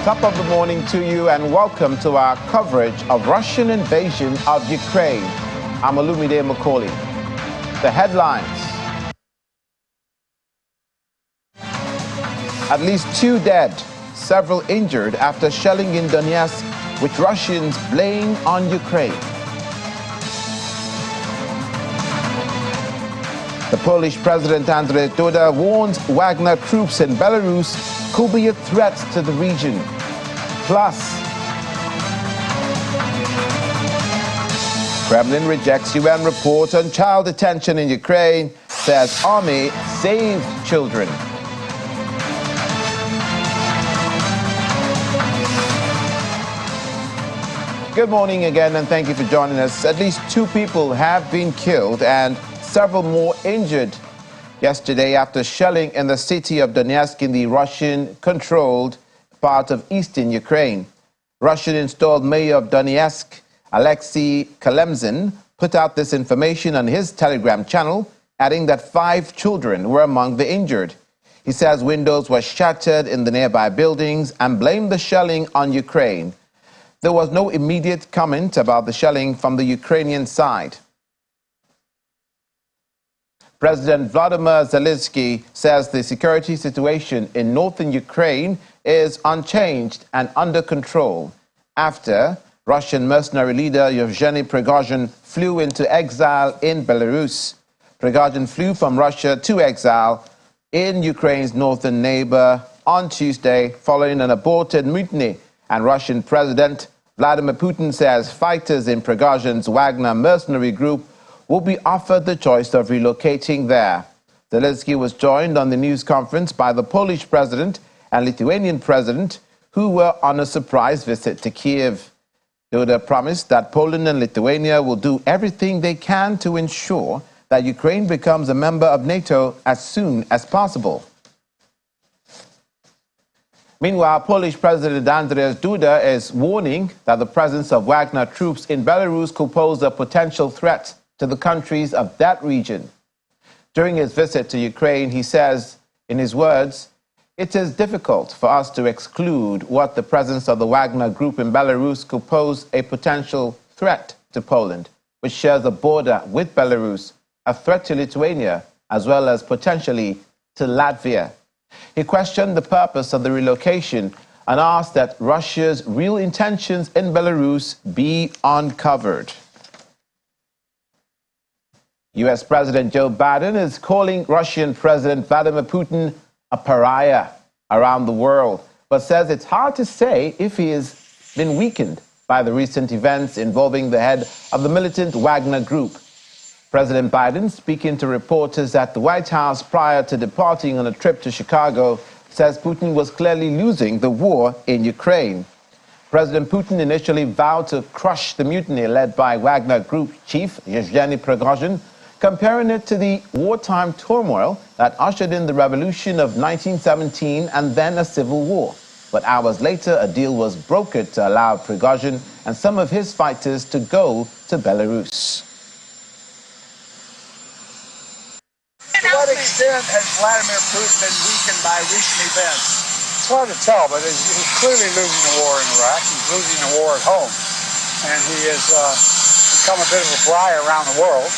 Top of the morning to you and welcome to our coverage of Russian invasion of Ukraine. I'm Olumide Macaulay. The headlines. At least 2 dead, several injured after shelling in Donetsk, which Russians blame on Ukraine. The Polish President Andrzej Duda warns Wagner troops in Belarus could be a threat to the region. Plus, Kremlin rejects UN report on child detention in Ukraine, says army saved children. Good morning again, and thank you for joining us. At least 2 people have been killed and several more injured yesterday after shelling in the city of Donetsk in the Russian-controlled part of eastern Ukraine. Russian-installed mayor of Donetsk, Alexei Kalemzin, put out this information on his Telegram channel, adding that 5 children were among the injured. He says windows were shattered in the nearby buildings and blamed the shelling on Ukraine. There was no immediate comment about the shelling from the Ukrainian side. President Vladimir Zelensky says the security situation in northern Ukraine is unchanged and under control after Russian mercenary leader Yevgeny Prigozhin flew into exile in Belarus. Prigozhin flew from Russia to exile in Ukraine's northern neighbor on Tuesday following an aborted mutiny, and Russian President Vladimir Putin says fighters in Prigozhin's Wagner mercenary group will be offered the choice of relocating there. Zelensky was joined on the news conference by the Polish president and Lithuanian president, who were on a surprise visit to Kiev. Duda promised that Poland and Lithuania will do everything they can to ensure that Ukraine becomes a member of NATO as soon as possible. Meanwhile, Polish President Andrzej Duda is warning that the presence of Wagner troops in Belarus could pose a potential threat to the countries of that region. During his visit to Ukraine, he says, in his words, "It is difficult for us to exclude what the presence of the Wagner group in Belarus could pose a potential threat to Poland, which shares a border with Belarus, a threat to Lithuania, as well as potentially to Latvia." He questioned the purpose of the relocation and asked that Russia's real intentions in Belarus be uncovered. U.S. President Joe Biden is calling Russian President Vladimir Putin a pariah around the world, but says it's hard to say if he has been weakened by the recent events involving the head of the militant Wagner group. President Biden, speaking to reporters at the White House prior to departing on a trip to Chicago, says Putin was clearly losing the war in Ukraine. President Putin initially vowed to crush the mutiny led by Wagner Group chief Yevgeny Prigozhin, comparing it to the wartime turmoil that ushered in the revolution of 1917 and then a civil war. But hours later, a deal was brokered to allow Prigozhin and some of his fighters to go to Belarus. To what extent has Vladimir Putin been weakened by recent events? It's hard to tell, but he's clearly losing the war in Iraq. He's losing the war at home. And he has become a bit of a pariah around the world.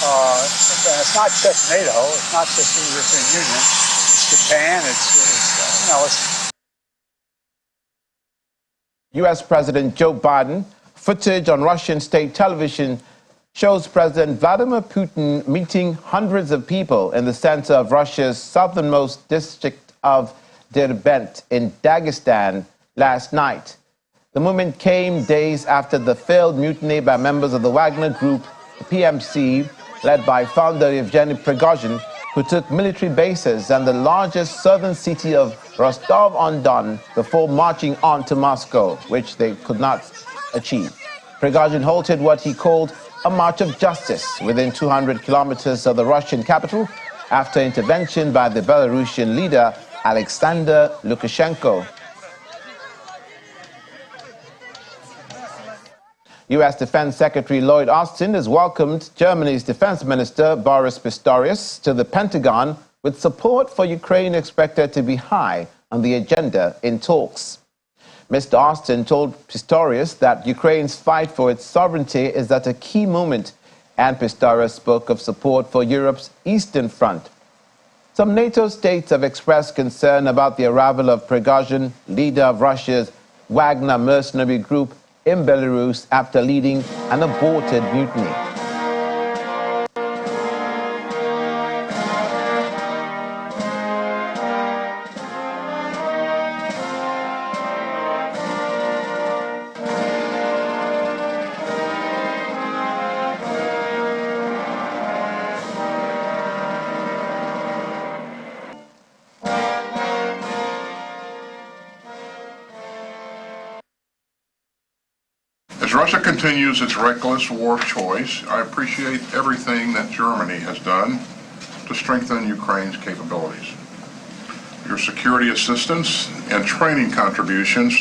It's not just NATO. It's not just the European Union. It's Japan. U.S. President Joe Biden, footage on Russian state television shows President Vladimir Putin meeting hundreds of people in the center of Russia's southernmost district of Derbent in Dagestan last night. The movement came days after the failed mutiny by members of the Wagner Group, the PMC, led by founder Yevgeny Prigozhin, who took military bases and the largest southern city of Rostov-on-Don before marching on to Moscow, which they could not achieve. Prigozhin halted what he called a march of justice within 200 kilometers of the Russian capital after intervention by the Belarusian leader Alexander Lukashenko. U.S. Defense Secretary Lloyd Austin has welcomed Germany's Defense Minister Boris Pistorius to the Pentagon, with support for Ukraine expected to be high on the agenda in talks. Mr. Austin told Pistorius that Ukraine's fight for its sovereignty is at a key moment, and Pistorius spoke of support for Europe's Eastern Front. Some NATO states have expressed concern about the arrival of Prigozhin, leader of Russia's Wagner mercenary group, in Belarus after leading an aborted mutiny. As Russia continues its reckless war of choice, I appreciate everything that Germany has done to strengthen Ukraine's capabilities. Your security assistance and training contributions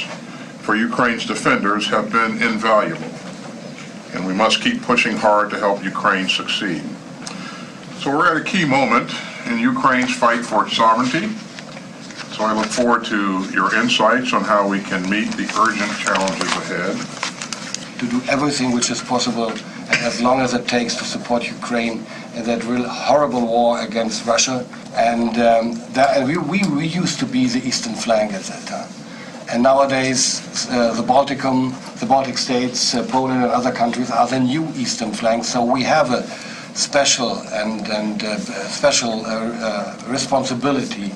for Ukraine's defenders have been invaluable, and we must keep pushing hard to help Ukraine succeed. So we're at a key moment in Ukraine's fight for its sovereignty, so I look forward to your insights on how we can meet the urgent challenges ahead. To do everything which is possible, and as long as it takes, to support Ukraine in that real horrible war against Russia. And we used to be the eastern flank at that time. And nowadays, the Baltic states, Poland and other countries are the new eastern flank. So we have a special responsibility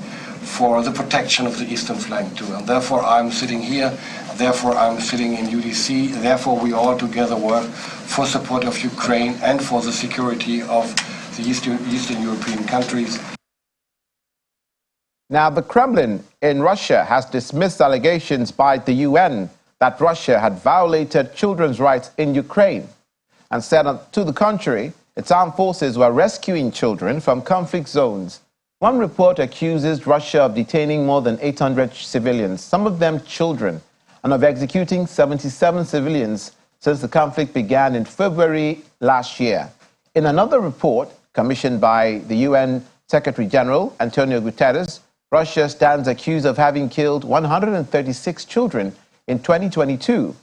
for the protection of the eastern flank too. And therefore I'm sitting here, therefore I'm sitting in UDC, therefore we all together work for support of Ukraine and for the security of the Eastern European countries. Now, the Kremlin in Russia has dismissed allegations by the UN that Russia had violated children's rights in Ukraine and said, to the contrary, its armed forces were rescuing children from conflict zones. One report accuses Russia of detaining more than 800 civilians, some of them children, and of executing 77 civilians since the conflict began in February last year. In another report commissioned by the UN Secretary General Antonio Guterres, Russia stands accused of having killed 136 children in 2022.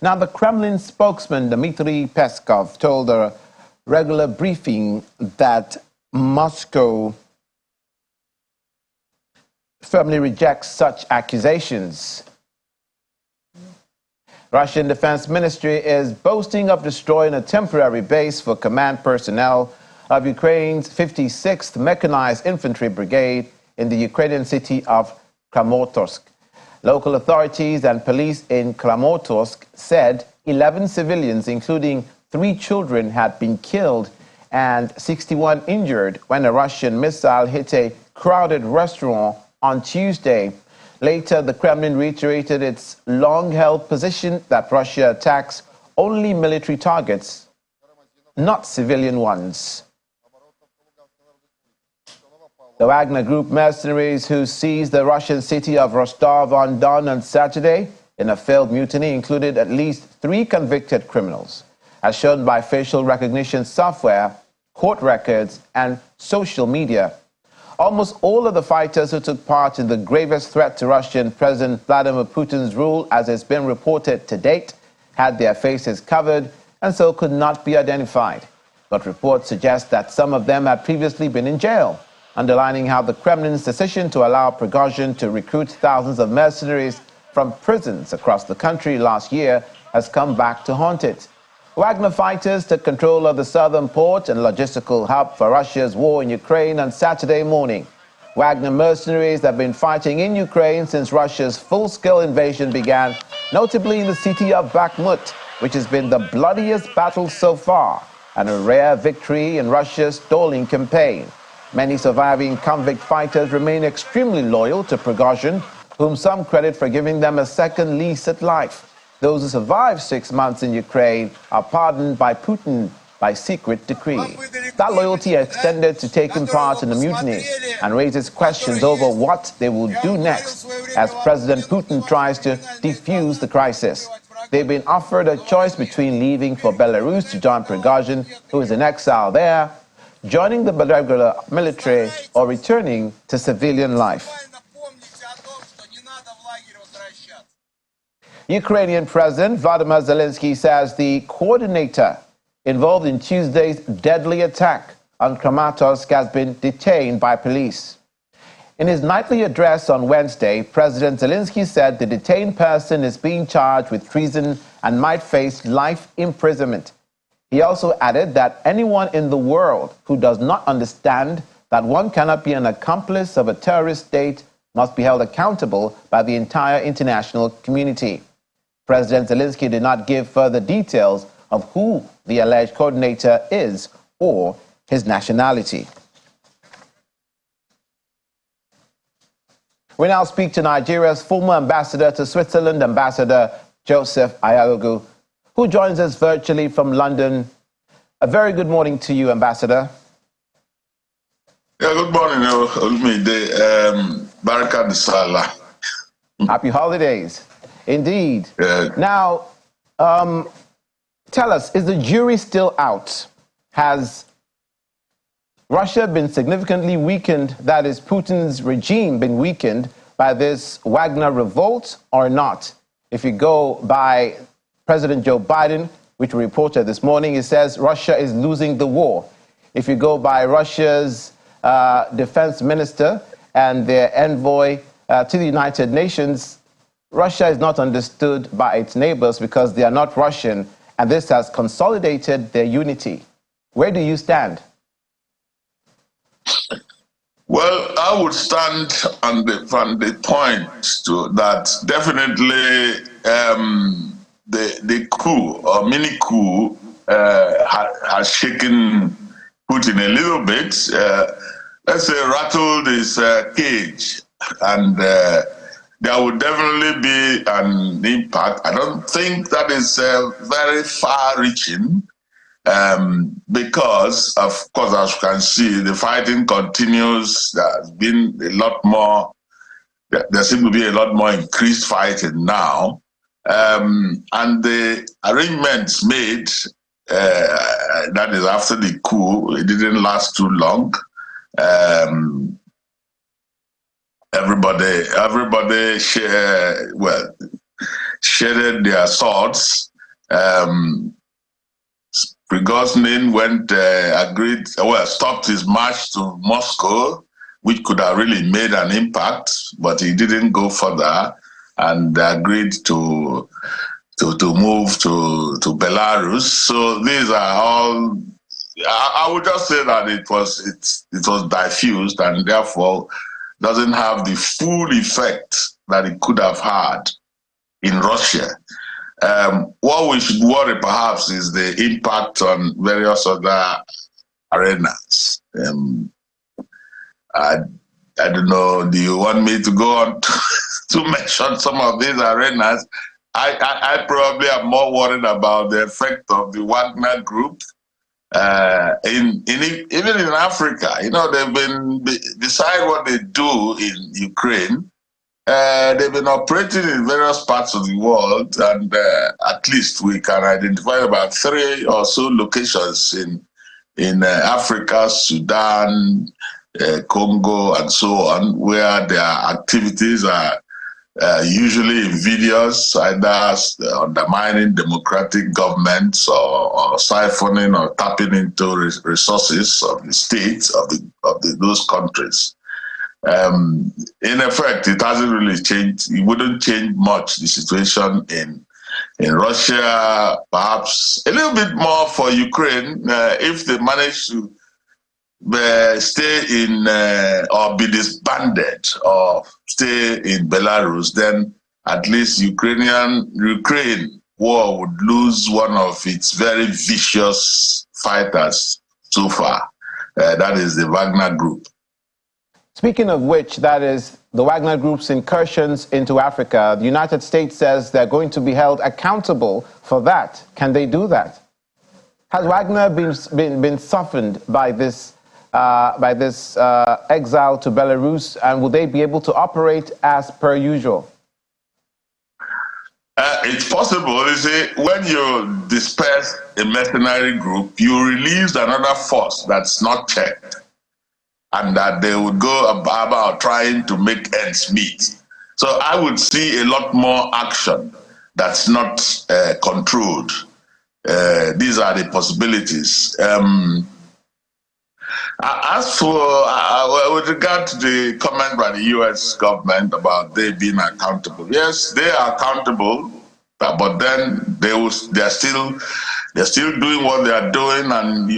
Now, the Kremlin spokesman Dmitry Peskov told a regular briefing that Moscow firmly rejects such accusations. Russian Defense Ministry is boasting of destroying a temporary base for command personnel of Ukraine's 56th Mechanized Infantry Brigade in the Ukrainian city of Kramatorsk. Local authorities and police in Kramatorsk said 11 civilians, including 3 children, had been killed and 61 injured when a Russian missile hit a crowded restaurant on Tuesday. Later, the Kremlin reiterated its long-held position that Russia attacks only military targets, not civilian ones. The Wagner Group mercenaries who seized the Russian city of Rostov-on-Don on Saturday in a failed mutiny included at least 3 convicted criminals, as shown by facial recognition software, court records, and social media. Almost all of the fighters who took part in the gravest threat to Russian President Vladimir Putin's rule, as has been reported to date, had their faces covered and so could not be identified. But reports suggest that some of them had previously been in jail, underlining how the Kremlin's decision to allow Prigozhin to recruit thousands of mercenaries from prisons across the country last year has come back to haunt it. Wagner fighters took control of the southern port and logistical hub for Russia's war in Ukraine on Saturday morning. Wagner mercenaries have been fighting in Ukraine since Russia's full-scale invasion began, notably in the city of Bakhmut, which has been the bloodiest battle so far, and a rare victory in Russia's stalling campaign. Many surviving convict fighters remain extremely loyal to Prigozhin, whom some credit for giving them a second lease at life. Those who survived 6 months in Ukraine are pardoned by Putin by secret decree. That loyalty extended to taking part in the mutiny and raises questions over what they will do next as President Putin tries to defuse the crisis. They've been offered a choice between leaving for Belarus to join Prigozhin, who is in exile there, joining the regular military, or returning to civilian life. Ukrainian President Vladimir Zelensky says the coordinator involved in Tuesday's deadly attack on Kramatorsk has been detained by police. In his nightly address on Wednesday, President Zelensky said the detained person is being charged with treason and might face life imprisonment. He also added that anyone in the world who does not understand that one cannot be an accomplice of a terrorist state must be held accountable by the entire international community. President Zelensky did not give further details of who the alleged coordinator is or his nationality. We now speak to Nigeria's former ambassador to Switzerland, Ambassador Joseph Ayagogu, who joins us virtually from London. A very good morning to you, Ambassador. Yeah, good morning, Olumide. Baraka Salah. Happy holidays. Indeed. Now, tell us, is the jury still out? Has Russia been significantly weakened, that is, Putin's regime been weakened by this Wagner revolt or not? If you go by President Joe Biden, which we reported this morning, he says Russia is losing the war. If you go by Russia's defense minister and their envoy to the United Nations, Russia is not understood by its neighbors because they are not Russian, and this has consolidated their unity. Where do you stand? Well, I would stand on the point to that definitely the coup or mini coup has shaken Putin a little bit. Let's say rattled his cage, and there would definitely be an impact. I don't think that is very far-reaching. Because, of course, as you can see, the fighting continues. There's been a lot more, there seems to be a lot more increased fighting now. And the arrangements made, that is after the coup, it didn't last too long. Everybody shared their thoughts. Prigozhin stopped his march to Moscow, which could have really made an impact, but he didn't go further and agreed to move to Belarus. So these are all. I would just say that it was diffused and therefore doesn't have the full effect that it could have had in Russia. What we should worry perhaps is the impact on various other arenas. I don't know, do you want me to go on to mention some of these arenas? I probably am more worried about the effect of the Wagner group even in Africa. You know, they've been, beside what they do in Ukraine, they've been operating in various parts of the world, and at least we can identify about 3 or so locations in Africa, Sudan, Congo, and so on, where their activities are usually invidious, either undermining democratic governments or siphoning or tapping into resources of the states of those countries. In effect, it hasn't really changed. It wouldn't change much the situation in Russia, perhaps a little bit more for Ukraine if they manage to stay in or be disbanded or stay in Belarus. Then at least Ukraine war would lose one of its very vicious fighters so far. That is the Wagner group. Speaking of which, that is the Wagner Group's incursions into Africa. The United States says they're going to be held accountable for that. Can they do that? Has Wagner been softened by this exile to Belarus, and will they be able to operate as per usual? It's possible. You see, when you disperse a mercenary group, you release another force that's not checked, and that they would go about trying to make ends meet. So I would see a lot more action. that's not controlled. These are the possibilities. As for with regard to the comment by the U.S. government about they being accountable, yes, they are accountable, but then they're still doing what they are doing, and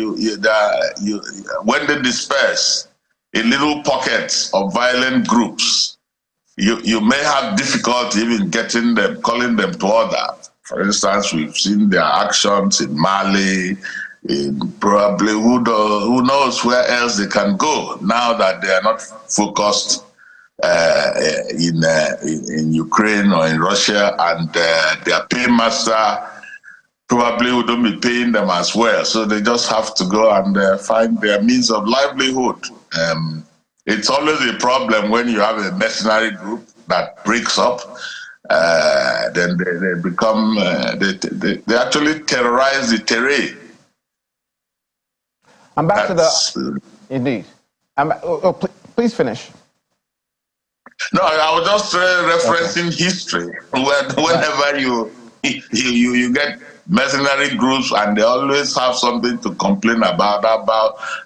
when they disperse in little pockets of violent groups, you may have difficulty even getting them, calling them to order. For instance, we've seen their actions in Mali. Probably who knows where else they can go now that they are not focused in Ukraine or in Russia, and their paymaster probably wouldn't be paying them as well. So they just have to go and find their means of livelihood. It's always a problem when you have a mercenary group that breaks up. Then they become they actually terrorize the terrain. I'm back to the... Indeed. Please finish. No, I was just referencing history. Whenever you get mercenary groups, and they always have something to complain about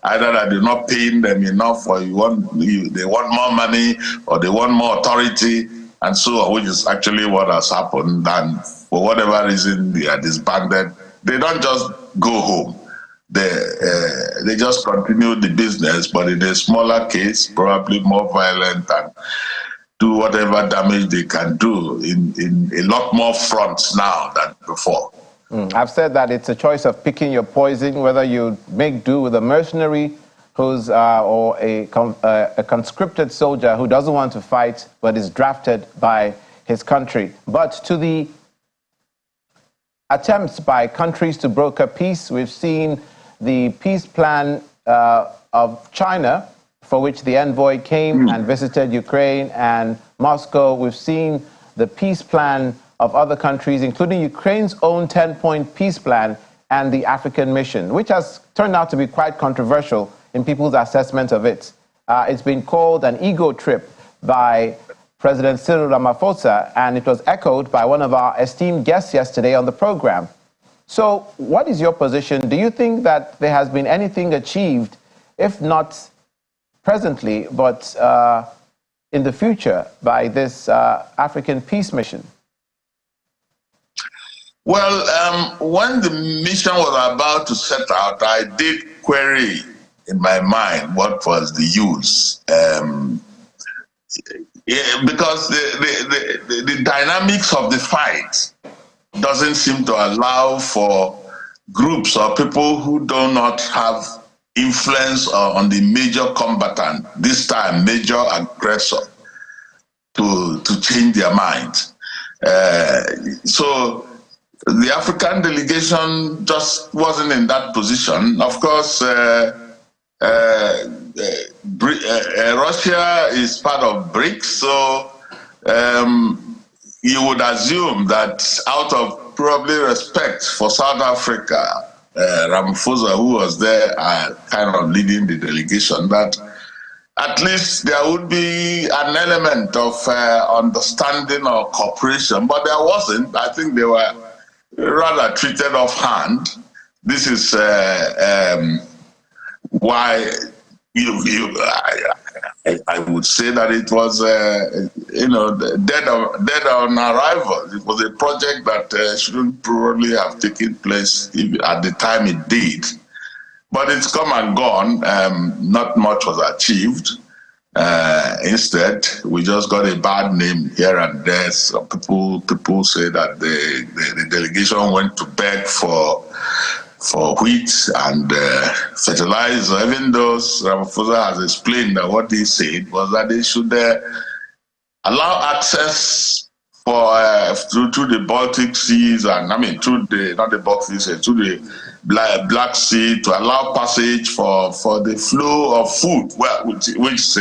either that you're not paying them enough, or they want more money, or they want more authority, and so on, which is actually what has happened. And for whatever reason, they are disbanded. They don't just go home. They just continue the business, but in a smaller case, probably more violent, and do whatever damage they can do in a lot more fronts now than before. I've said that it's a choice of picking your poison, whether you make do with a mercenary who's or a conscripted soldier who doesn't want to fight but is drafted by his country. But to the attempts by countries to broker peace, we've seen the peace plan of China, for which the envoy came and visited Ukraine and Moscow. We've seen the peace plan of other countries, including Ukraine's own 10-point peace plan and the African mission, which has turned out to be quite controversial in people's assessment of it. It's been called an ego trip by President Cyril Ramaphosa, and it was echoed by one of our esteemed guests yesterday on the program. So what is your position? Do you think that there has been anything achieved, if not presently, but in the future, by this African peace mission? Well, when the mission was about to set out, I did query in my mind what was the use. Because the dynamics of the fight doesn't seem to allow for groups or people who do not have influence on the major combatant, this time major aggressor, to change their mind. So the African delegation just wasn't in that position. Of course, Russia is part of BRICS, so you would assume that out of probably respect for South Africa, Ramaphosa, who was there kind of leading the delegation, that at least there would be an element of understanding or cooperation, but there wasn't. I think they were rather treated offhand. This is why I would say that it was, dead on arrival. It was a project that shouldn't probably have taken place at the time it did. But it's come and gone. Not much was achieved. Instead, we just got a bad name here and there. Some people say that the delegation went to beg for wheat and fertilizer, even though Ramaphosa has explained that what he said was that they should allow access through the Baltic Seas, and through the Black Sea, to allow passage for the flow of food, which is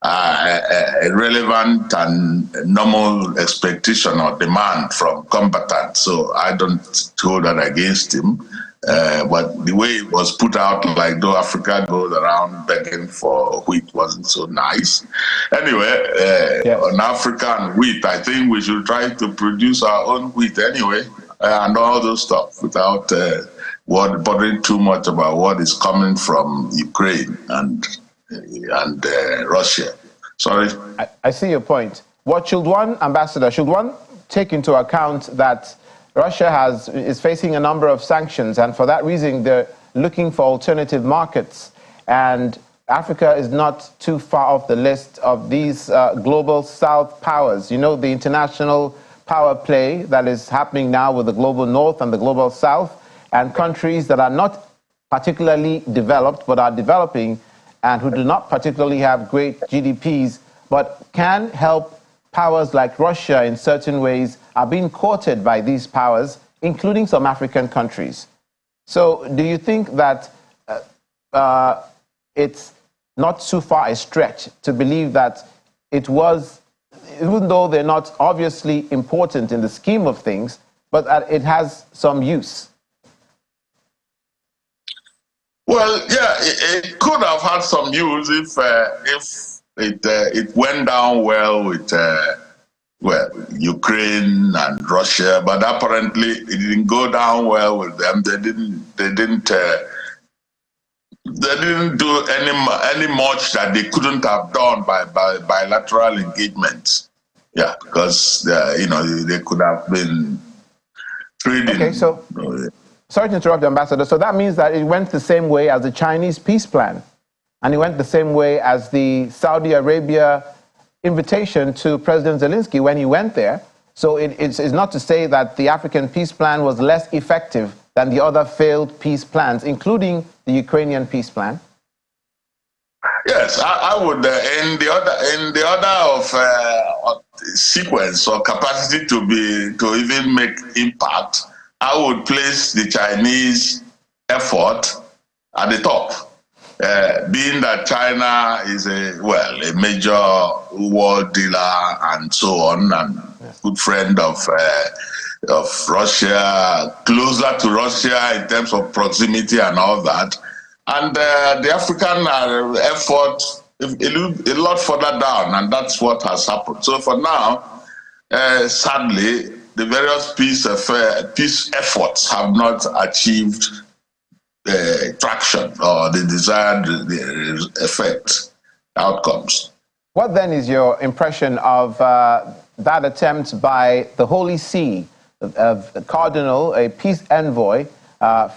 a relevant and normal expectation or demand from combatants. So I don't hold that against him. But the way it was put out, like though Africa goes around begging for wheat, wasn't so nice. Anyway, Yes. on Africa and wheat, I think we should try to produce our own wheat anyway, and all those stuff without bothering too much about what is coming from Ukraine and Russia. Sorry. I see your point. What should one, Ambassador, should one take into account that Russia is facing a number of sanctions, and for that reason they're looking for alternative markets, and Africa is not too far off the list of these global South powers. You know, the international power play that is happening now with the global North and the global South, and countries that are not particularly developed but are developing and who do not particularly have great GDPs but can help powers like Russia in certain ways are being courted by these powers, including some African countries. So do you think that it's not too far a stretch to believe that it was, even though they're not obviously important in the scheme of things, but that it has some use? Well, yeah, it could have had some use if it went down well with Ukraine and Russia, but apparently it didn't go down well with them. They didn't do any much that they couldn't have done by bilateral engagements. Yeah, because they could have been trading. Okay, so sorry to interrupt, Ambassador. So that means that it went the same way as the Chinese peace plan, and it went the same way as the Saudi Arabia invitation to President Zelensky when he went there. So it's not to say that the African peace plan was less effective than the other failed peace plans, including the Ukrainian peace plan. Yes, I would. In the order of sequence or capacity to even make impact, I would place the Chinese effort at the top. Being that China is a major world dealer and so on, and good friend of Russia, closer to Russia in terms of proximity and all that, and the African effort a lot further down, and that's what has happened. So for now, sadly, the various peace efforts have not achieved traction or the desired effect, outcomes. What then is your impression of that attempt by the Holy See, a cardinal, a peace envoy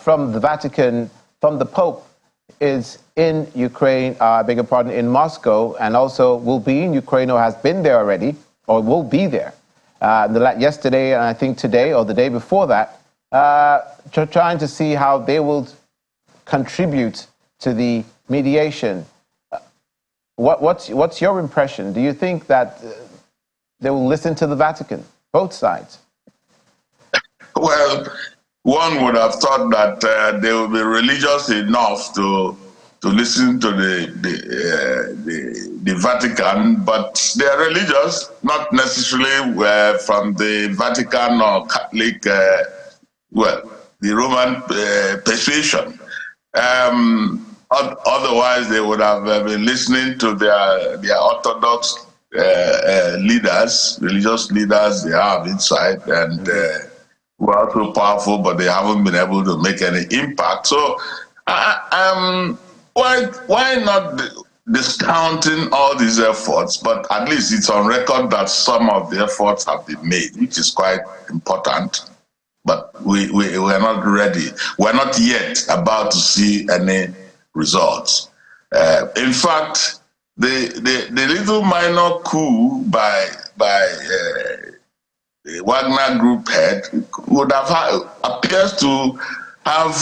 from the Vatican, from the Pope, is in Ukraine, I beg your pardon, in Moscow, and also will be in Ukraine or has been there already, or will be there yesterday, and I think today or the day before that, trying to see how they will contribute to the mediation. What's your impression? Do you think that they will listen to the Vatican, both sides? Well, one would have thought that they will be religious enough to listen to the Vatican, but they are religious, not necessarily from the Vatican or Catholic, the Roman persuasion. Otherwise, they would have been listening to their Orthodox leaders, religious leaders they have inside, and who are so powerful, but they haven't been able to make any impact. So, why not discounting all these efforts? But at least it's on record that some of the efforts have been made, which is quite important. But we're not ready. We're not yet about to see any results. In fact, the little minor coup by the Wagner group head would have appears to have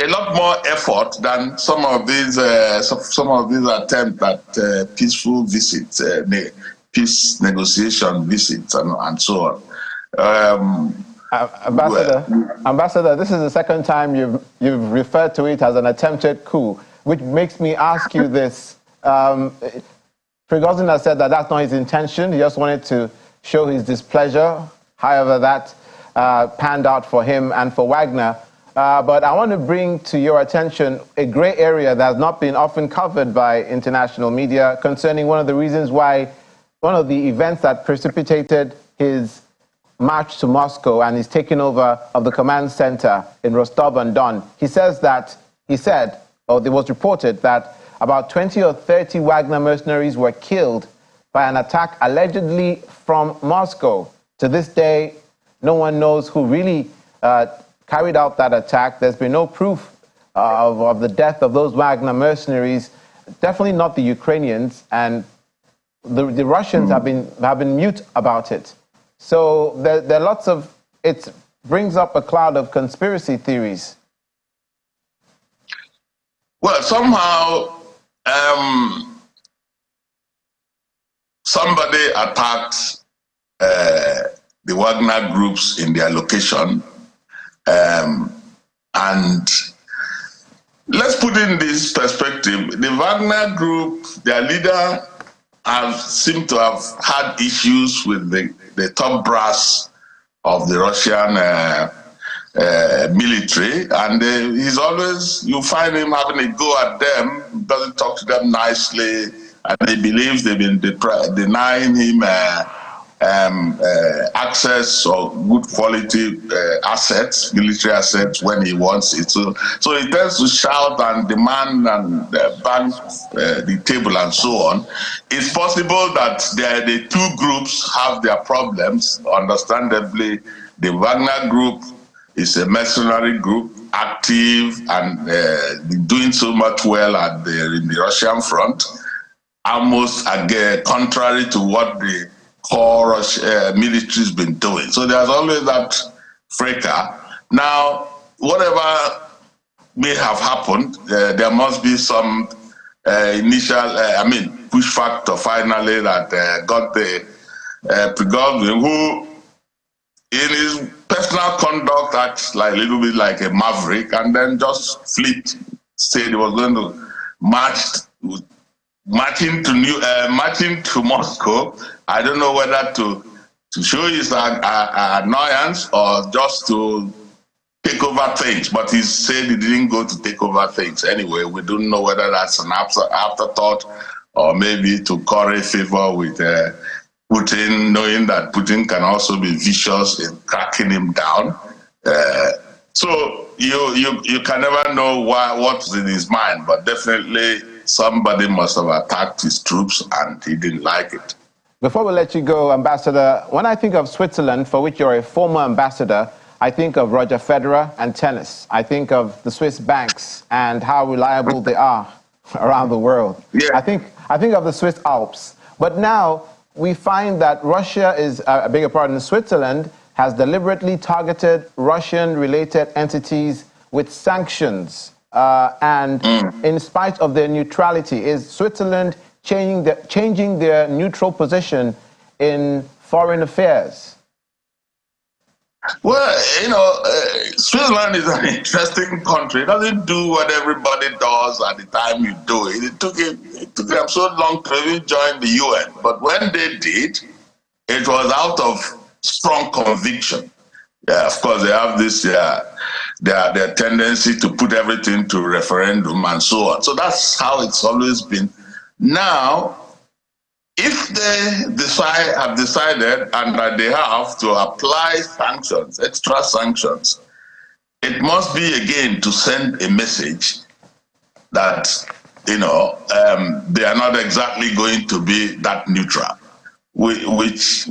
a lot more effort than some of these attempts at peaceful visits, peace negotiation visits, and so on. Ambassador, this is the second time you've referred to it as an attempted coup, which makes me ask you this. Prigozhin has said that that's not his intention. He just wanted to show his displeasure. However, that panned out for him and for Wagner. But I want to bring to your attention a gray area that has not been often covered by international media concerning one of the reasons why, one of the events that precipitated his march to Moscow and his taking over of the command center in Rostov-on-Don. He said, or it was reported that about 20 or 30 Wagner mercenaries were killed by an attack allegedly from Moscow. To this day, no one knows who really carried out that attack. There's been no proof of the death of those Wagner mercenaries, definitely not the Ukrainians, and the Russians have been mute about it. So there are lots of, it brings up a cloud of conspiracy theories. Well, somehow somebody attacked the Wagner groups in their location, and let's put in this perspective. The Wagner group, their leader, seemed to have had issues with the top brass of the Russian military, and he's always, you find him having a go at them, doesn't talk to them nicely, and he believes they've been denying him access or good quality assets, military assets, when he wants it. So he tends to shout and demand and bang the table and so on. It's possible that the two groups have their problems. Understandably, the Wagner group is a mercenary group, active and doing so much well in the Russian front, almost contrary to what the core military's been doing. So there's always that fracas. Now, whatever may have happened, there must be some initial, push factor finally that got the Prigozhin, who in his personal conduct acts like a little bit like a maverick, and then just flipped, said he was going to marching to Moscow. I don't know whether to show his annoyance or just to take over things, but he said he didn't go to take over things. Anyway, we don't know whether that's an afterthought or maybe to curry favor with Putin, knowing that Putin can also be vicious in cracking him down. So you can never know what's in his mind, but definitely somebody must have attacked his troops and he didn't like it. Before we let you go, Ambassador, when I think of Switzerland, for which you're a former ambassador, I think of Roger Federer and tennis. I think of the Swiss banks and how reliable they are around the world. Yeah. I think of the Swiss Alps. But now we find that Russia is, Switzerland has deliberately targeted Russian-related entities with sanctions. In spite of their neutrality, is Switzerland changing their neutral position in foreign affairs? Well, Switzerland is an interesting country. It doesn't do what everybody does at the time you do it. It took them so long to even join the UN. But when they did, it was out of strong conviction. Yeah, of course, they have this their tendency to put everything to referendum and so on. So that's how it's always been. Now, if they have decided and that they have to apply sanctions, extra sanctions, it must be again to send a message that they are not exactly going to be that neutral, which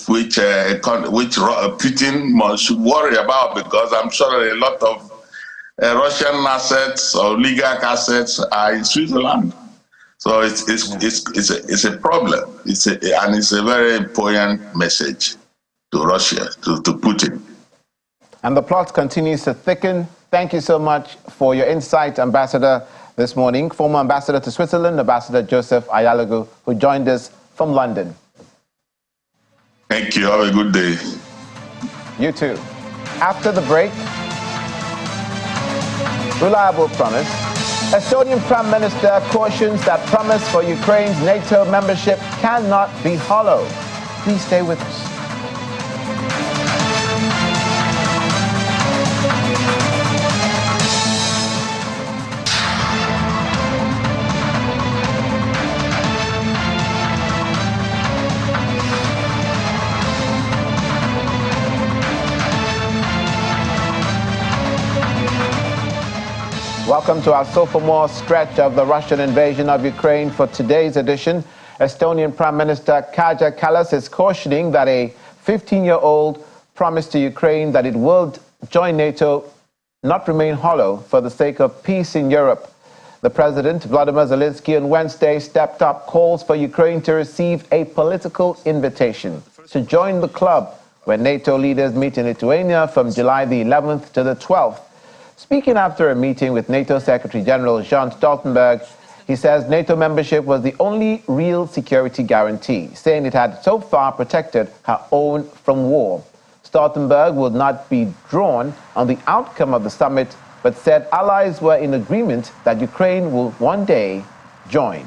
Putin should worry about, because I'm sure a lot of Russian assets or oligarch assets are in Switzerland. So it's a problem. And it's a very important message to Russia, to Putin. And the plot continues to thicken. Thank you so much for your insight, Ambassador, this morning. Former Ambassador to Switzerland, Ambassador Joseph Ayalago, who joined us from London. Thank you. Have a good day. You too. After the break, reliable promise. Estonian Prime Minister cautions that promise for Ukraine's NATO membership cannot be hollow. Please stay with us. welcome to our sophomore stretch of the Russian invasion of Ukraine. For today's edition, Estonian Prime Minister Kaja Kallas is cautioning that a 15-year-old promised to Ukraine that it would join NATO not remain hollow for the sake of peace in Europe. The President, Vladimir Zelensky, on Wednesday stepped up calls for Ukraine to receive a political invitation to join the club when NATO leaders meet in Lithuania from July the 11th to the 12th. Speaking after a meeting with NATO Secretary General Jens Stoltenberg, he says NATO membership was the only real security guarantee, saying it had so far protected her own from war. Stoltenberg would not be drawn on the outcome of the summit, but said allies were in agreement that Ukraine will one day join.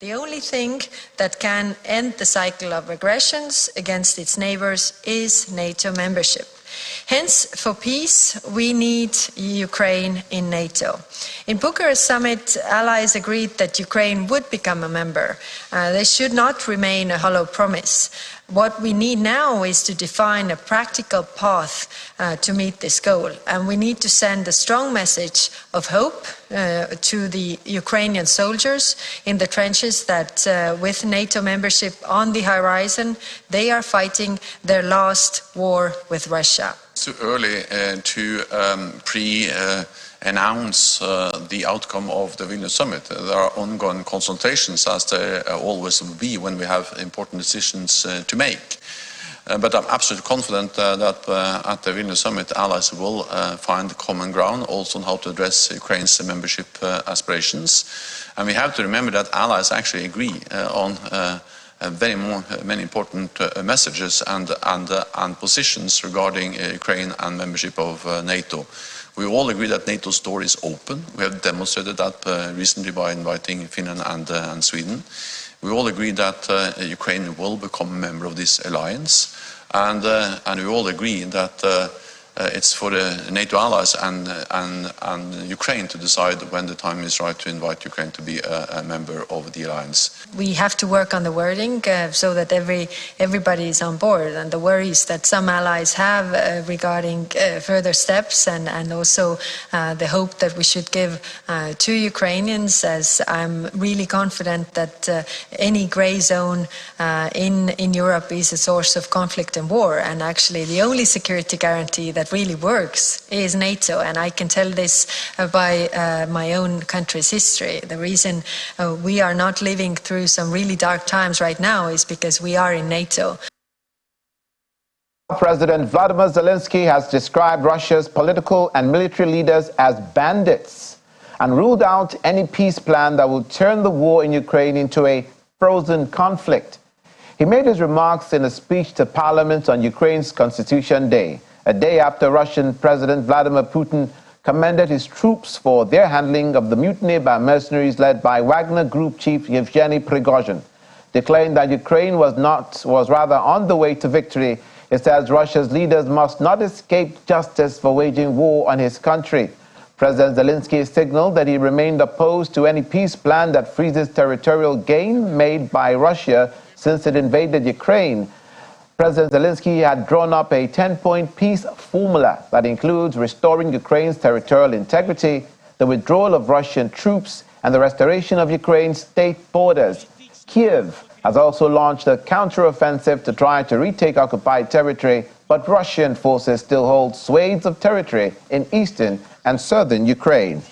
The only thing that can end the cycle of aggressions against its neighbors is NATO membership. Hence, for peace, we need Ukraine in NATO. In Bucharest summit, allies agreed that Ukraine would become a member. They should not remain a hollow promise. What we need now is to define a practical path to meet this goal. And we need to send a strong message of hope to the Ukrainian soldiers in the trenches that with NATO membership on the horizon, they are fighting their last war with Russia. It's too early to announce the outcome of the Vilnius summit. There are ongoing consultations, as there always will be when we have important decisions to make. But I'm absolutely confident that at the Vilnius summit, allies will find common ground also on how to address Ukraine's membership aspirations. And we have to remember that allies actually agree on many important messages and positions regarding Ukraine and membership of NATO. We all agree that NATO's door is open. We have demonstrated that recently by inviting Finland and Sweden. We all agree that Ukraine will become a member of this alliance, and we all agree that it's for the NATO allies and Ukraine to decide when the time is right to invite Ukraine to be a member of the alliance. We have to work on the wording so that everybody is on board, and the worries that some allies have regarding further steps and also the hope that we should give to Ukrainians, as I'm really confident that any grey zone in Europe is a source of conflict and war, and actually the only security guarantee that really works is NATO, and I can tell this by my own country's history. The reason we are not living through some really dark times right now is because we are in NATO. President Vladimir Zelensky has described Russia's political and military leaders as bandits and ruled out any peace plan that will turn the war in Ukraine into a frozen conflict. He made his remarks in a speech to Parliament on Ukraine's Constitution Day, a day after Russian President Vladimir Putin commended his troops for their handling of the mutiny by mercenaries led by Wagner Group chief Yevgeny Prigozhin. Declaring that Ukraine was rather on the way to victory, it says Russia's leaders must not escape justice for waging war on his country. President Zelensky signaled that he remained opposed to any peace plan that freezes territorial gain made by Russia since it invaded Ukraine. President Zelensky had drawn up a 10-point peace formula that includes restoring Ukraine's territorial integrity, the withdrawal of Russian troops, and the restoration of Ukraine's state borders. Kiev has also launched a counteroffensive to try to retake occupied territory, but Russian forces still hold swathes of territory in eastern and southern Ukraine.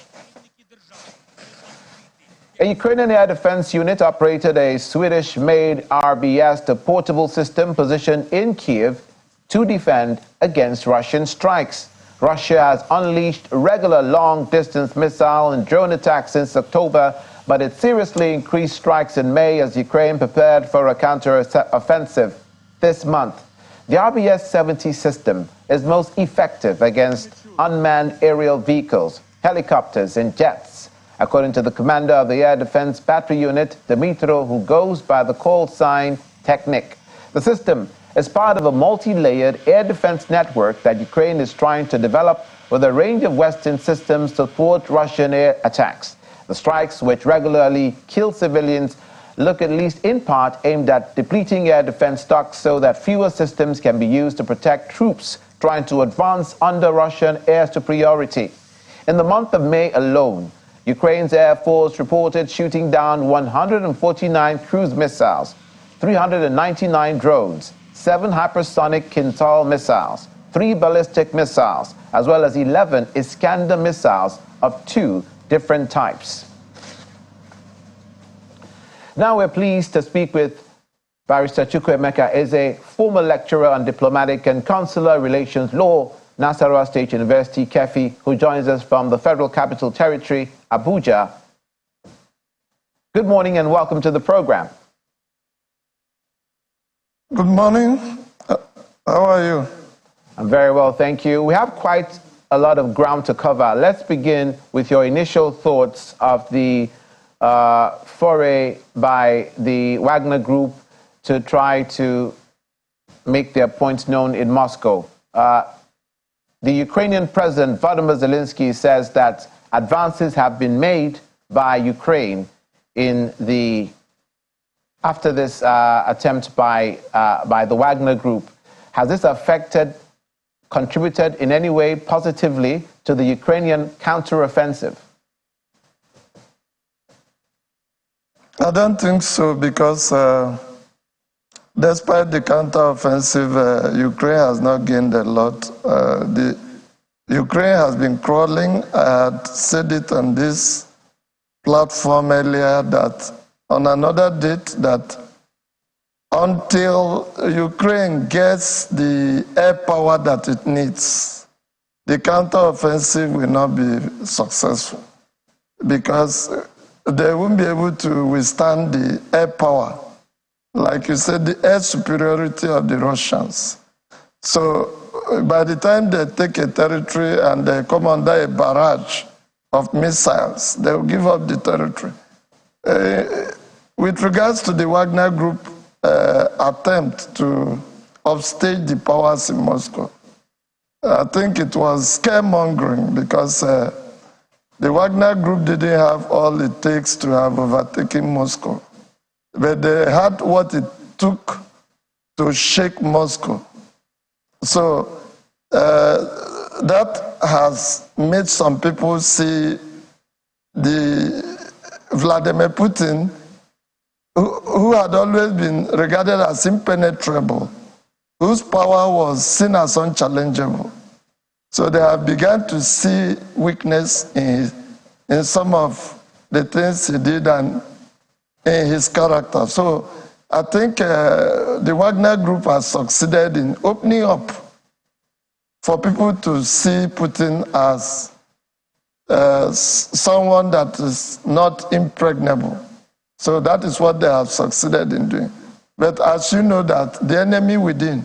A Ukrainian air defense unit operated a Swedish-made RBS, the portable system positioned in Kiev to defend against Russian strikes. Russia has unleashed regular long-distance missile and drone attacks since October, but it seriously increased strikes in May as Ukraine prepared for a counter-offensive this month. The RBS-70 system is most effective against unmanned aerial vehicles, helicopters, and jets, according to the commander of the Air Defense Battery Unit, Dmitro, who goes by the call sign Technic. The system is part of a multi-layered air defense network that Ukraine is trying to develop with a range of Western systems to thwart Russian air attacks. The strikes, which regularly kill civilians, look at least in part aimed at depleting air defense stocks so that fewer systems can be used to protect troops trying to advance under Russian air superiority. In the month of May alone, Ukraine's Air Force reported shooting down 149 cruise missiles, 399 drones, 7 hypersonic Kintal missiles, 3 ballistic missiles, as well as 11 Iskander missiles of 2 different types. Now we're pleased to speak with Barrister Chukwuemeka Eze, former lecturer on diplomatic and consular relations law, Nasarawa State University, KEFI, who joins us from the Federal Capital Territory, Abuja. Good morning and welcome to the program. Good morning. How are you? I'm very well, thank you. We have quite a lot of ground to cover. Let's begin with your initial thoughts of the foray by the Wagner Group to try to make their points known in Moscow. The Ukrainian President Vladimir Zelensky says that advances have been made by Ukraine after this attempt by the Wagner Group. Has this contributed in any way positively to the Ukrainian counteroffensive? I don't think so, because despite the counteroffensive, Ukraine has not gained a lot. Ukraine has been crawling. I had said it on this platform earlier that on another date that until Ukraine gets the air power that it needs, the counteroffensive will not be successful, because they won't be able to withstand the air power. Like you said, the air superiority of the Russians. So by the time they take a territory and they come under a barrage of missiles, they will give up the territory. With regards to the Wagner Group attempt to upstage the powers in Moscow, I think it was scaremongering, because the Wagner Group didn't have all it takes to have overtaken Moscow. But they had what it took to shake Moscow. So that has made some people see the Vladimir Putin, who had always been regarded as impenetrable, whose power was seen as unchallengeable. So they have begun to see weakness in some of the things he did and in his character. So I think the Wagner Group has succeeded in opening up for people to see Putin as someone that is not impregnable. So that is what they have succeeded in doing. But as you know, that the enemy within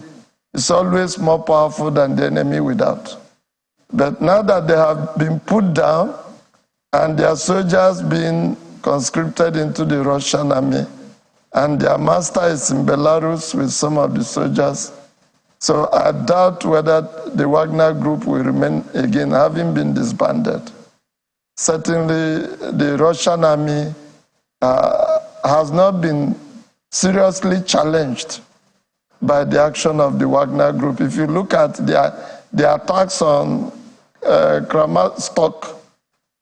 is always more powerful than the enemy without. But now that they have been put down and their soldiers being conscripted into the Russian army, and their master is in Belarus with some of the soldiers. So I doubt whether the Wagner Group will remain again, having been disbanded. Certainly the Russian army has not been seriously challenged by the action of the Wagner Group. If you look at the attacks on Kremlin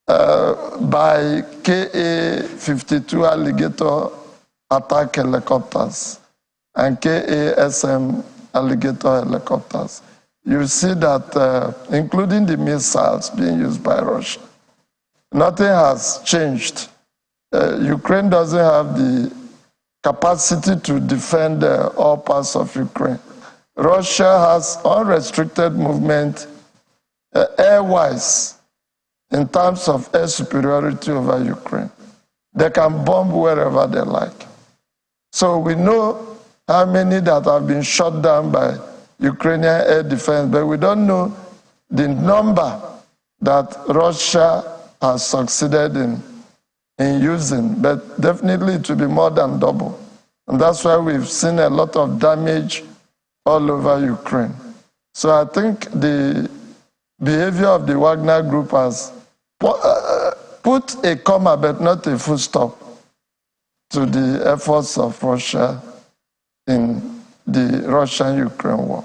by Ka-52 Alligator attack helicopters and Ka-SM Alligator helicopters, you see that including the missiles being used by Russia, nothing has changed. Ukraine doesn't have the capacity to defend all parts of Ukraine. Russia has unrestricted movement air-wise in terms of air superiority over Ukraine. They can bomb wherever they like. So we know how many that have been shot down by Ukrainian air defense, but we don't know the number that Russia has succeeded in using, but definitely it will be more than double. And that's why we've seen a lot of damage all over Ukraine. So I think the behavior of the Wagner Group has put a comma, but not a full stop, to the efforts of Russia in the Russian-Ukraine war.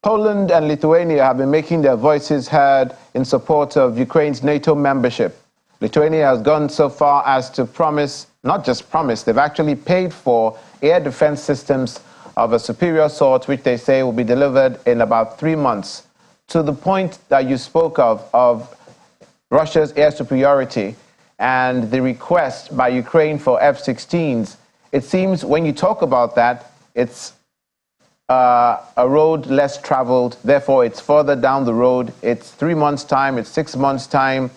Poland and Lithuania have been making their voices heard in support of Ukraine's NATO membership. Lithuania has gone so far as to promise, not just promise, they've actually paid for air defense systems of a superior sort, which they say will be delivered in about 3 months. To the point that you spoke of Russia's air superiority and the request by Ukraine for F16s, it seems when you talk about that, it's a road less traveled, therefore it's further down the road. It's 3 months' time, it's 6 months' time.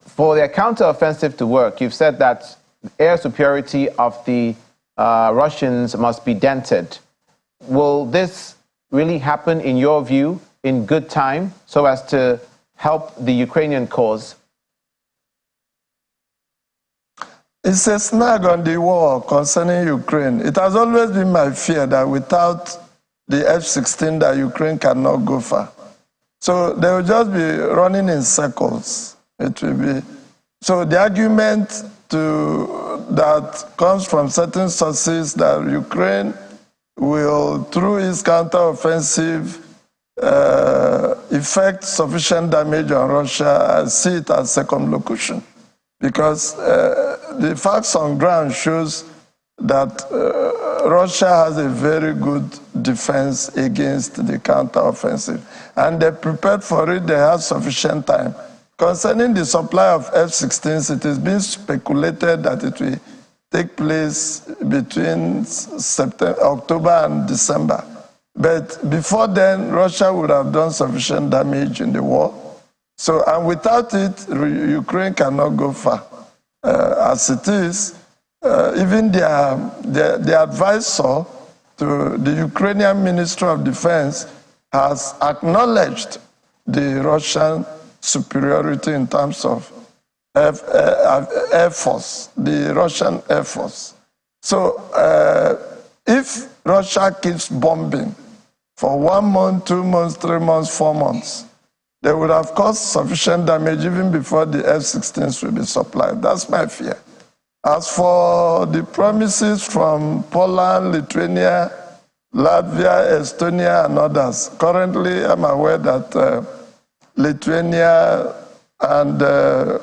For their counteroffensive to work, you've said that air superiority of the Russians must be dented. Will this really happen, in your view, in good time, so as to help the Ukrainian cause? It's a snag on the wall concerning Ukraine. It has always been my fear that without the F-16 that Ukraine cannot go far. So they will just be running in circles. It will be. So the argument that comes from certain sources that Ukraine will, through its counteroffensive, effect sufficient damage on Russia, I see it as circumlocution. Because the facts on ground shows that Russia has a very good defense against the counteroffensive. And they prepared for it, they have sufficient time. Concerning the supply of F-16s, it is being speculated that it will take place between October and December. But before then, Russia would have done sufficient damage in the war. So, and without it, Ukraine cannot go far. As it is, even the advisor to the Ukrainian Ministry of Defense has acknowledged the Russian superiority in terms of Air Force, the Russian Air Force. So if Russia keeps bombing for 1 month, 2 months, 3 months, 4 months, they would have caused sufficient damage even before the F-16s will be supplied. That's my fear. As for the promises from Poland, Lithuania, Latvia, Estonia, and others, currently I'm aware that Lithuania and the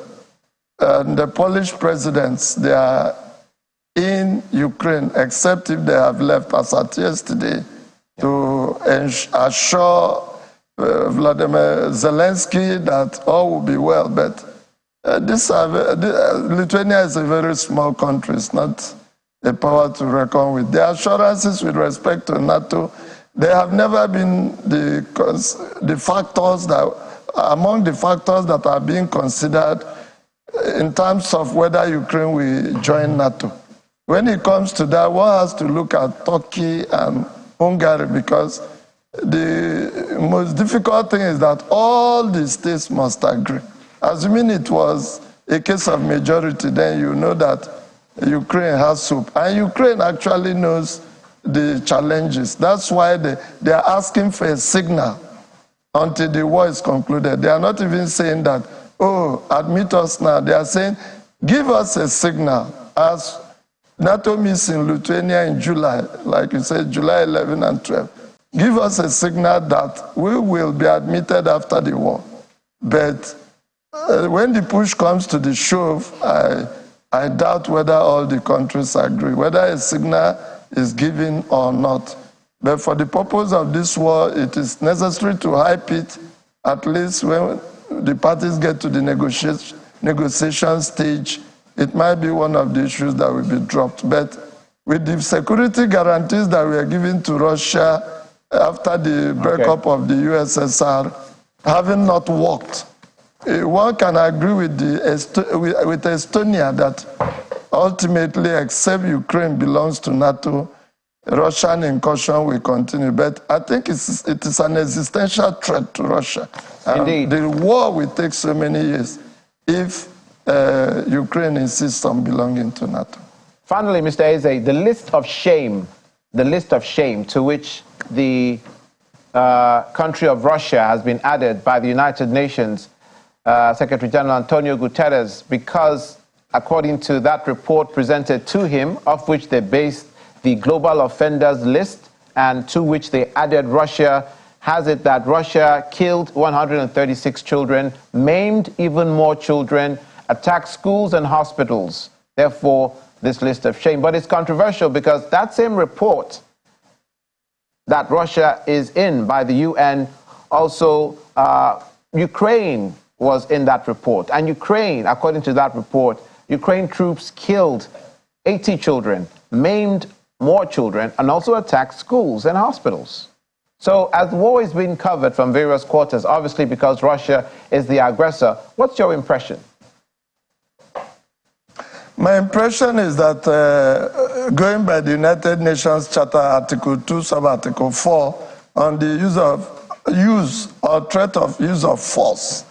Polish presidents, they are in Ukraine, except if they have left as at yesterday, to assure Vladimir Zelensky that all will be well. But Lithuania is a very small country. It's not a power to reckon with. The assurances with respect to NATO, they have never been the factors that, among the factors that are being considered in terms of whether Ukraine will join NATO. When it comes to that, one has to look at Turkey and Hungary, because the most difficult thing is that all the states must agree. Assuming it was a case of majority, then you know that Ukraine has soup. And Ukraine actually knows the challenges. That's why they are asking for a signal until the war is concluded. They are not even saying that, oh, admit us now. They are saying, give us a signal. As NATO meets in Lithuania in July, like you said, July 11 and 12. Give us a signal that we will be admitted after the war. But when the push comes to the shove, I doubt whether all the countries agree, whether a signal is given or not. But for the purpose of this war, it is necessary to hype it, at least when the parties get to the negotiation stage. It might be one of the issues that will be dropped. But with the security guarantees that we are giving to Russia after the breakup of the USSR, having not worked, one can agree with with Estonia that ultimately, except Ukraine belongs to NATO, Russian incursion will continue. But I think it is an existential threat to Russia. Indeed. The war will take so many years if Ukraine insists on belonging to NATO. Finally, Mr. Eze, the list of shame to which the country of Russia has been added by the United Nations Secretary General Antonio Guterres, because according to that report presented to him, of which they based the global offenders list and to which they added Russia, has it that Russia killed 136 children, maimed even more children, attacked schools and hospitals. Therefore, this list of shame. But it's controversial because that same report that Russia is in by the UN, also Ukraine was in that report. And Ukraine, according to that report, Ukraine troops killed 80 children, maimed more children, and also attacked schools and hospitals. So as the war is being covered from various quarters, obviously because Russia is the aggressor, what's your impression? My impression is that going by the United Nations Charter Article 2, Sub-Article 4, on the use or threat of use of force,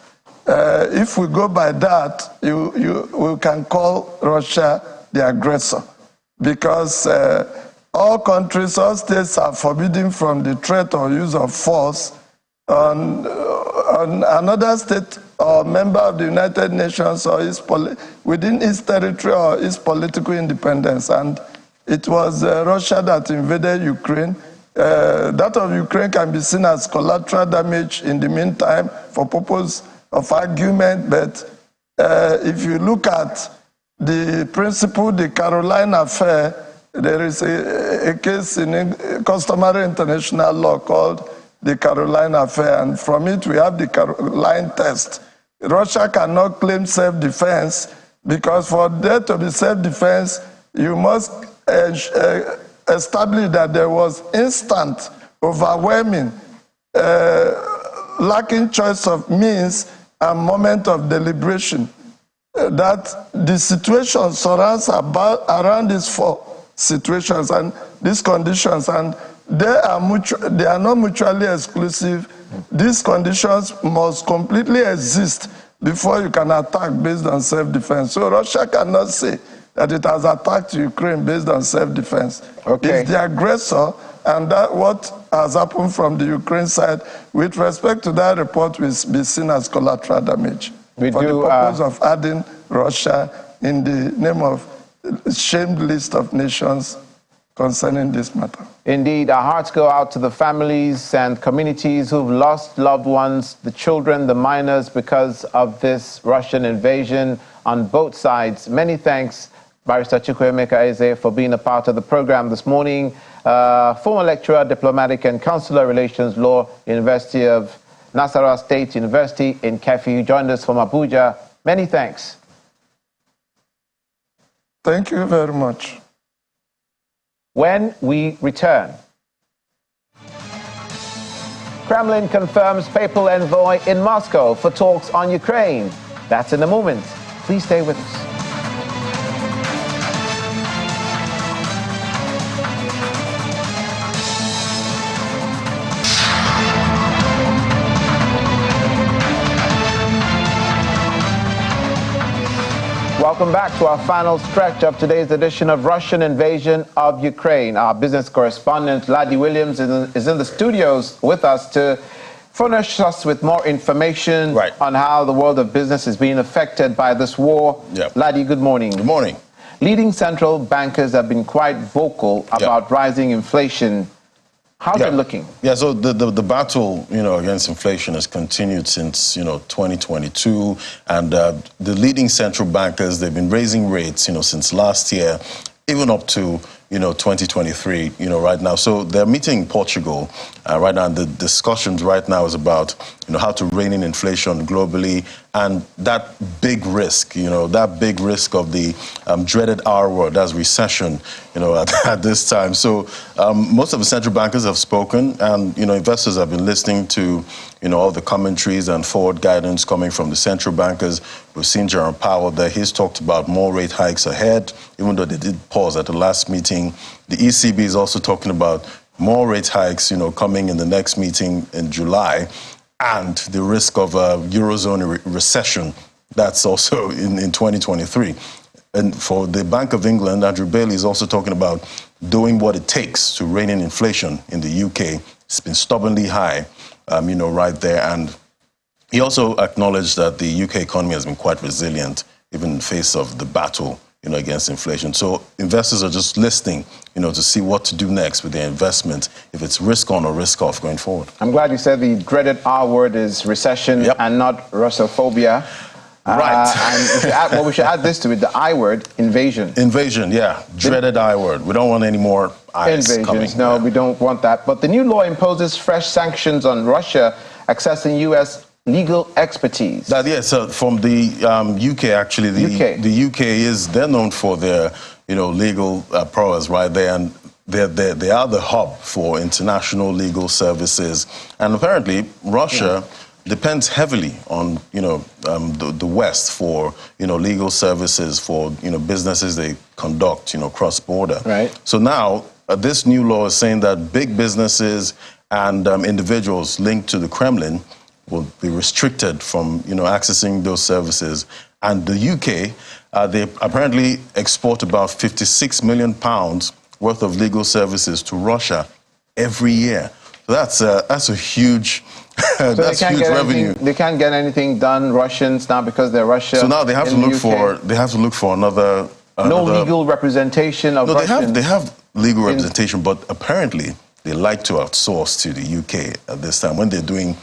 if we go by that, we can call Russia the aggressor, because all countries, all states are forbidden from the threat or use of force on another state or member of the United Nations or within its territory or its political independence. And it was Russia that invaded Ukraine. That of Ukraine can be seen as collateral damage in the meantime for purpose of argument. But if you look at the principle, the Caroline affair, there is a case in customary international law called the Caroline affair, and from it we have the Caroline test. Russia cannot claim self-defense because for there to be self-defense, you must establish that there was instant, overwhelming, lacking choice of means and moment of deliberation. That the situation surrounds around these four situations and these conditions, and they are not mutually exclusive. These conditions must completely exist before you can attack based on self-defense. So Russia cannot say that it has attacked Ukraine based on self-defense. Okay. It's the aggressor, and that what has happened from the Ukraine side with respect to that report will be seen as collateral damage for the purpose of adding Russia in the name of shamed list of nations concerning this matter. Indeed, our hearts go out to the families and communities who've lost loved ones, the children, the minors, because of this Russian invasion on both sides. Many thanks, Barrister Chukwuemeka Eze, for being a part of the program this morning. Former lecturer, diplomatic and consular relations law, University of Nasarawa State University in Kefi. You joined us from Abuja. Many thanks. Thank you very much. When we return, Kremlin confirms papal envoy in Moscow for talks on Ukraine. That's in a moment. Please stay with us. Welcome back to our final stretch of today's edition of Russian Invasion of Ukraine. Our business correspondent, Laddie Williams, is in the studios with us to furnish us with more information on how the world of business is being affected by this war. Laddie, good morning. Good morning. Leading central bankers have been quite vocal about rising inflation. How's it looking? Yeah, so the battle, against inflation has continued since, 2022. And the leading central bankers, they've been raising rates, since last year, even up to, 2023, right now. So they're meeting in Portugal right now. And the discussions right now is about, how to rein in inflation globally and that big risk, that big risk of the dreaded R word, as recession, at this time. So most of the central bankers have spoken and, investors have been listening to, all the commentaries and forward guidance coming from the central bankers. We've seen Jerome Powell there. He's talked about more rate hikes ahead, even though they did pause at the last meeting. The ECB is also talking about more rate hikes, coming in the next meeting in July, and the risk of a Eurozone recession. That's also in 2023. And for the Bank of England, Andrew Bailey is also talking about doing what it takes to rein in inflation in the UK. It's been stubbornly high, right there. And he also acknowledged that the UK economy has been quite resilient, even in the face of the battle, against inflation. So investors are just listening, to see what to do next with their investment, if it's risk on or risk off going forward. I'm glad you said the dreaded R word is recession and not Russophobia. Right. We should add this to it, the I word, invasion. Invasion, yeah. Dreaded I word. We don't want any more I's invasions. coming. No, we don't want that. But the new law imposes fresh sanctions on Russia accessing U.S. legal expertise. So from the UK, actually, the UK they're known for their, legal prowess right there, and they are the hub for international legal services. And apparently, Russia depends heavily on, the West for, legal services for, businesses they conduct, cross-border. Right. So now, this new law is saying that big businesses and individuals linked to the Kremlin will be restricted from, accessing those services. And the UK, they apparently export about £56 million worth of legal services to Russia every year. So that's a huge, that's huge revenue. They can't get anything done, Russians, now because they're Russia. So now they have to look for another. No legal representation of Russians. No, they have legal representation, but apparently they like to outsource to the UK at this time when they're doing,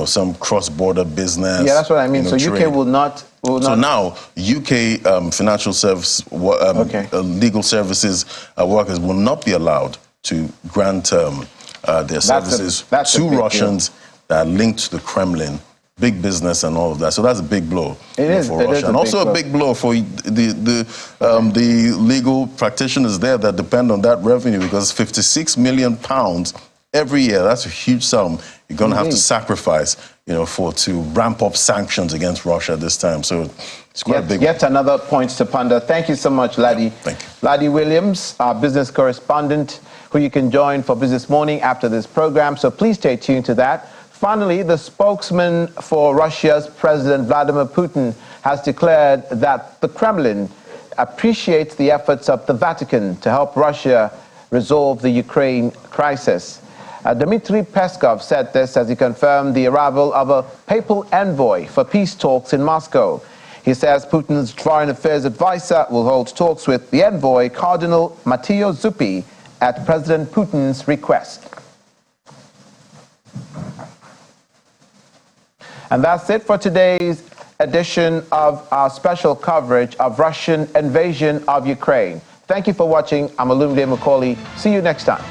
some cross-border business. Yeah, that's what I mean. So trade. UK will not. So now UK financial service, legal services workers will not be allowed to grant their services to Russians that are linked to the Kremlin, big business and all of that. So that's a big blow for Russia. And also a big blow for the legal practitioners there that depend on that revenue, because £56 million every year, that's a huge sum you're going to have to sacrifice, to ramp up sanctions against Russia this time. So it's quite a big Yet another point to ponder. Thank you so much, Laddie. Thank you. Laddie Williams, our business correspondent, who you can join for Business Morning after this program. So please stay tuned to that. Finally, the spokesman for Russia's President Vladimir Putin has declared that the Kremlin appreciates the efforts of the Vatican to help Russia resolve the Ukraine crisis. Dmitry Peskov said this as he confirmed the arrival of a papal envoy for peace talks in Moscow. He says Putin's foreign affairs advisor will hold talks with the envoy, Cardinal Matteo Zuppi, at President Putin's request. And that's it for today's edition of our special coverage of Russian invasion of Ukraine. Thank you for watching. I'm Olumide Macaulay. See you next time.